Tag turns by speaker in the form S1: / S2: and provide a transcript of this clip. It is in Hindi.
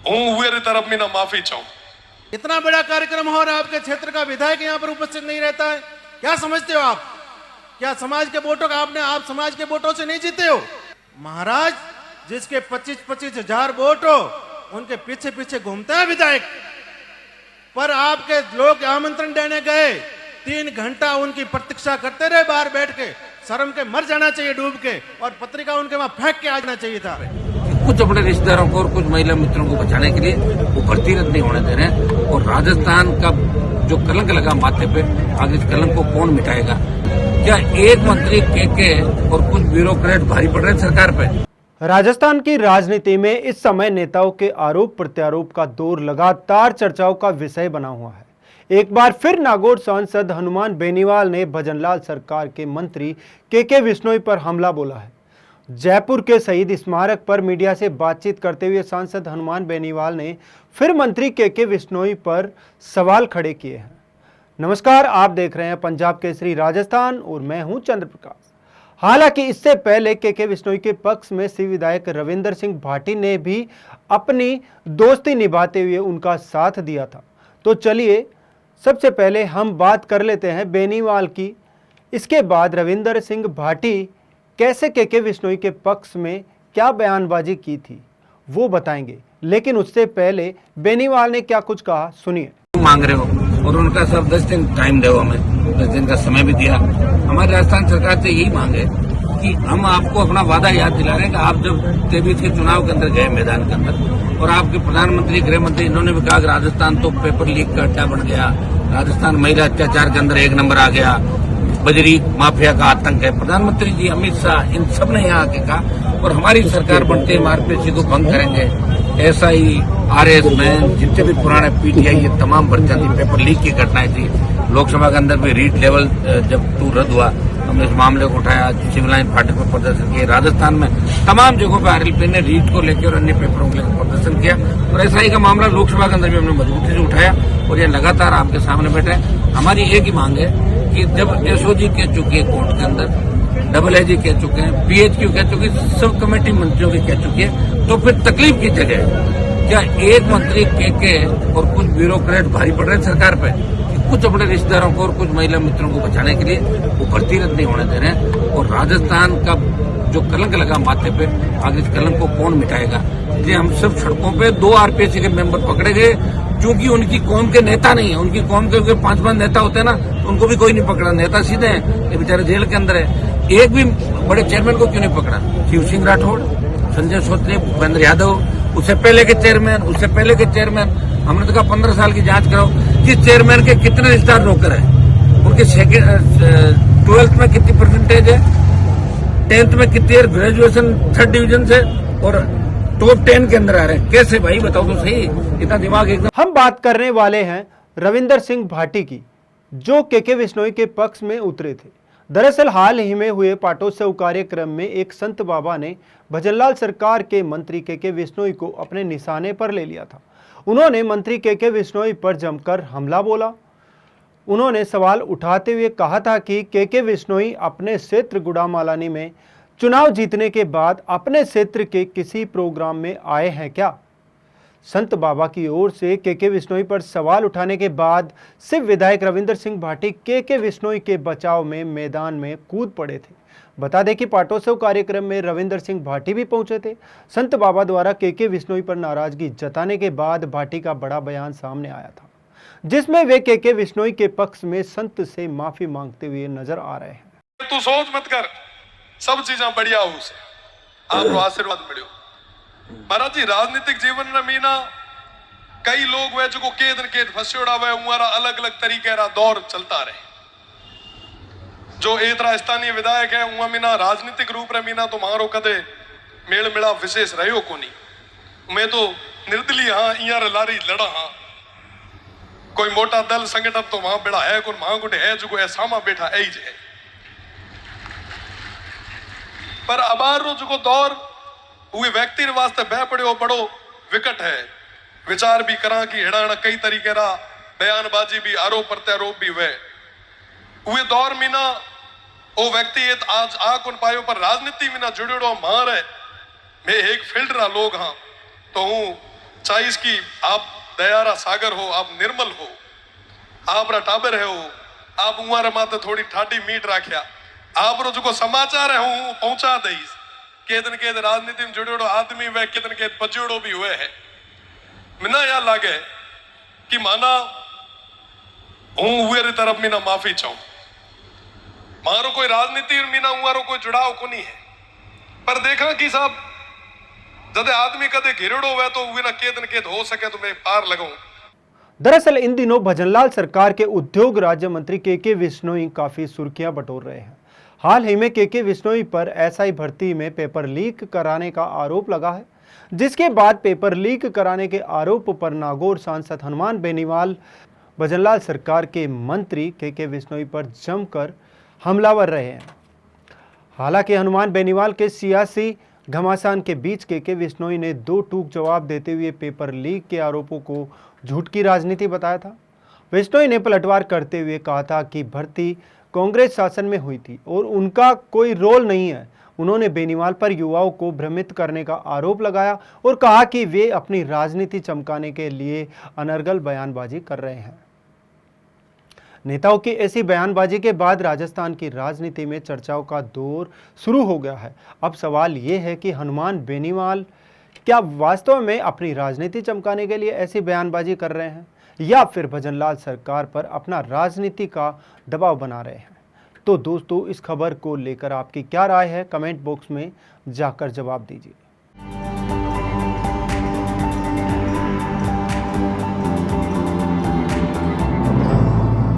S1: हूं वे तरफ में ना माफी चाहूं।
S2: इतना बड़ा कार्यक्रम हो और आपके क्षेत्र का विधायक यहाँ पर उपस्थित नहीं रहता है, क्या समझते हो आप? क्या समाज के वोटों का आप समाज के वोटों से नहीं जीते हो? महाराज, जिसके 25-25 हजार वोट हो उनके पीछे पीछे घूमता है विधायक, पर आपके लोग आमंत्रण देने गए, 3 घंटा उनकी प्रतीक्षा करते रहे बाहर बैठ के। शर्म के मर जाना चाहिए डूब के, और पत्रिका उनके वहां फेंक के आ जाना चाहिए था।
S3: कुछ अपने रिश्तेदारों को और कुछ महिला मित्रों को बचाने के लिए वो भर्ती रद्द नहीं होने दे रहे हैं। और राजस्थान का जो कलंक लगा माथे पे, आगे इस कलंक को कौन मिटाएगा? क्या एक मंत्री के और कुछ ब्यूरोक्रेट भारी पड़ रहे हैं सरकार पे?
S4: राजस्थान की राजनीति में इस समय नेताओं के आरोप प्रत्यारोप का दौर लगातार चर्चाओं का विषय बना हुआ है। एक बार फिर नागौर सांसद हनुमान बेनीवाल ने भजनलाल सरकार के मंत्री के विश्नोई पर हमला बोला है। जयपुर के शहीद स्मारक पर मीडिया से बातचीत करते हुए सांसद हनुमान बेनीवाल ने फिर मंत्री के विश्नोई पर सवाल खड़े किए हैं। नमस्कार, आप देख रहे हैं पंजाब केसरी राजस्थान और मैं हूं चंद्र प्रकाश। हालांकि इससे पहले के विश्नोई के पक्ष में श्री विधायक रविंदर सिंह भाटी ने भी अपनी दोस्ती निभाते हुए उनका साथ दिया था। तो चलिए सबसे पहले हम बात कर लेते हैं बेनीवाल की। इसके बाद रविंदर सिंह भाटी कैसे के विश्नोई के पक्ष में क्या बयानबाजी की थी वो बताएंगे, लेकिन उससे पहले बेनीवाल ने क्या कुछ कहा सुनिए।
S3: मांग रहे हो और उनका सब 10 दिन टाइम दो, हमें 10 दिन का समय भी दिया। हमारी राजस्थान सरकार से यही मांग है कि हम आपको अपना वादा याद दिला रहे हैं कि आप जब 23 के चुनाव के अंदर गए मैदान के अंदर, और आपके प्रधानमंत्री गृह मंत्री इन्होंने भी कहा कि राजस्थान तो पेपर लीक का अड्डा बन गया, राजस्थान महिला अत्याचार के अंदर 1 नंबर आ गया, बजरी माफिया का आतंक है। प्रधानमंत्री जी, अमित शाह, इन सब ने यहाँ आके कहा, और हमारी सरकार बनते ही आरपीसी को भंग करेंगे। एसआई, आरएस में जितने भी पुराने पीटीआई ये तमाम भर्तियां थी, पेपर लीक की घटनाएं थी। लोकसभा के अंदर भी रीट लेवल जब 2 रद्द हुआ, हमने इस मामले को उठाया, सिविल लाइन फाटक पर प्रदर्शन किया। राजस्थान में तमाम जगहों पर आरएलपी ने रीट को लेकर और अन्य पेपरों को लेकर प्रदर्शन किया, और एसआई का मामला लोकसभा के अंदर भी हमने मजबूती से उठाया, और ये लगातार आपके सामने बैठे हैं। हमारी एक ही मांग है कि जब एसओजी कह चुकी है कोर्ट के अंदर, एएजी कह चुके हैं, पीएचक्यू कह चुकी है, सब कमेटी मंत्रियों की कह चुकी है, तो फिर तकलीफ की जगह क्या एक मंत्री के और कुछ ब्यूरोक्रेट भारी पड़ रहे हैं सरकार पे? कुछ अपने रिश्तेदारों को और कुछ महिला मित्रों को बचाने के लिए वो भर्ती रद्द नहीं होने दे रहे हैं। और राजस्थान का जो कलंक लगा माथे पे, आगे इस कलंक को कौन मिटाएगा? इसलिए हम सब सड़कों पे 2 आरपीएसी के मेंबर पकड़े गए, क्योंकि उनकी कौम के नेता नहीं है। उनकी कौम के 5-5 नेता होते हैं ना, तो उनको भी कोई नहीं पकड़ा। नेता सीधे हैं, ये बेचारे जेल के अंदर है। एक भी बड़े चेयरमैन को क्यों नहीं पकड़ा? शिव सिंह राठौड़, संजय सोत्री, भूपेंद्र यादव, उससे पहले के चेयरमैन, हमने तो कहा 15 साल की जांच करो कि चेयरमैन के कितने रिश्तेदार रोकर है, उनके 12th में कितनी परसेंटेज है, 10th में कितनी ग्रेजुएशन 3rd डिवीजन से, और टॉप 10 के अंदर आ रहे हैं। कैसे भाई, बताओ तो सही, इतना दिमाग एकदम।
S4: हम बात करने वाले हैं रविंदर सिंह भाटी की, जो के विश्नोई के पक्ष में उतरे थे। दरअसल हाल ही में हुए पाटोत्सव कार्यक्रम में एक संत बाबा ने भजनलाल सरकार के मंत्री के विश्नोई को अपने निशाने पर ले लिया था। उन्होंने मंत्री के विश्नोई पर जमकर हमला बोला। उन्होंने सवाल उठाते हुए कहा था कि के विश्नोई अपने क्षेत्र गुड़ामालानी में चुनाव जीतने के बाद अपने क्षेत्र के किसी प्रोग्राम में आए हैं क्या? संत बाबा की ओर से के विश्नोई पर सवाल उठाने के बाद सिर्फ विधायक रविंदर सिंह भाटी के विश्नोई के बचाव में मैदान में कूद पड़े थे। बता दें कि पाटोत्सव कार्यक्रम में रविंदर सिंह भाटी भी पहुंचे थे। संत बाबा द्वारा के विश्नोई पर नाराजगी जताने के बाद भाटी का बड़ा बयान सामने आया था, जिसमें वे के विश्नोई के पक्ष में संत से माफी मांगते हुए नजर आ रहे हैं।
S1: तू सोच मत कर, सब चीजा बढ़िया हो से आपको आशीर्वाद मिलो। महाराज जी, राजनीतिक जीवन में मीना कई लोग वे जो केद फंसोड़ा वे हमारा अलग अलग तरीके रा दौर चलता रहे। जो एतरा स्थानीय विधायक है उमा मीना राजनीतिक रूप रे मीना तो मारो कदे मेल मिला विशेष रहो कोनी। मैं तो निर्दलीय हाँ, इयार लारी लड़ा हाँ, कोई मोटा दल संगठन तो वहां बेड़ा है, कोई वहां गुटे है जो कोई सामा बैठा है। पर अबार रो जो दौर हुए व्यक्ति वास्ते बह पड़ो बड़ो विकट है। विचार भी करा कि हेड़ा कई तरीके रा बयानबाजी भी, आरोप प्रत्यारोप भी हुए दौर में ना वो व्यक्ति आज आ कौन पायो, पर राजनीति में ना जुड़ो मार है। मैं एक फील्ड रा लोग हाँ, तो हूँ चाहे इसकी आप दयारा सागर हो, आप निर्मल हो, आप रा टाबर है हो, आप उमार माते थोड़ी ठाडी मीट राख्या, आप रो जो समाचार है हूं पहुंचा दईस। केदन केद राजनीति में जुड़ेड़ो आदमी वे केदन केद पजोड़ो भी हुए है। मिना या लागे कि माना हूं हुए तरफ मीना माफी चाहूं, मारो कोई राजनीति मीना उमारो कोई जुड़ाव को नहीं है, पर देखा कि साहब जदे आदमी कदे घिरड़ो हुए तो वीना केदन केद हो सके तो मैं पार लगाऊं।
S4: दरअसल इन दिनों भजनलाल सरकार के उद्योग राज्य मंत्री के विश्नोई काफी सुर्खियां बटोर रहे हैं। हाल ही में के विश्नोई पर एसआई भर्ती में पेपर लीक कराने का आरोप लगा है, जिसके बाद पेपर लीक कराने के आरोप पर नागौर सांसद हनुमान बेनीवाल भजनलाल सरकार के मंत्री के विश्नोई पर जमकर हमलावर रहे हैं। हालांकि हनुमान बेनीवाल के सियासी घमासान के बीच के विश्नोई ने दो टूक जवाब देते हुए पेपर लीक के आरोपों को झूठ की राजनीति बताया था। विश्नोई ने पलटवार करते हुए कहा था कि भर्ती कांग्रेस शासन में हुई थी और उनका कोई रोल नहीं है। उन्होंने बेनीवाल पर युवाओं को भ्रमित करने का आरोप लगाया और कहा कि वे अपनी राजनीति चमकाने के लिए अनर्गल बयानबाजी कर रहे हैं। नेताओं की ऐसी बयानबाजी के बाद राजस्थान की राजनीति में चर्चाओं का दौर शुरू हो गया है। अब सवाल ये है कि हनुमान बेनीवाल क्या वास्तव में अपनी राजनीति चमकाने के लिए ऐसी बयानबाजी कर रहे हैं या फिर भजनलाल सरकार पर अपना राजनीति का दबाव बना रहे हैं। तो दोस्तों, इस खबर को लेकर आपकी क्या राय है, कमेंट बॉक्स में जाकर जवाब दीजिए।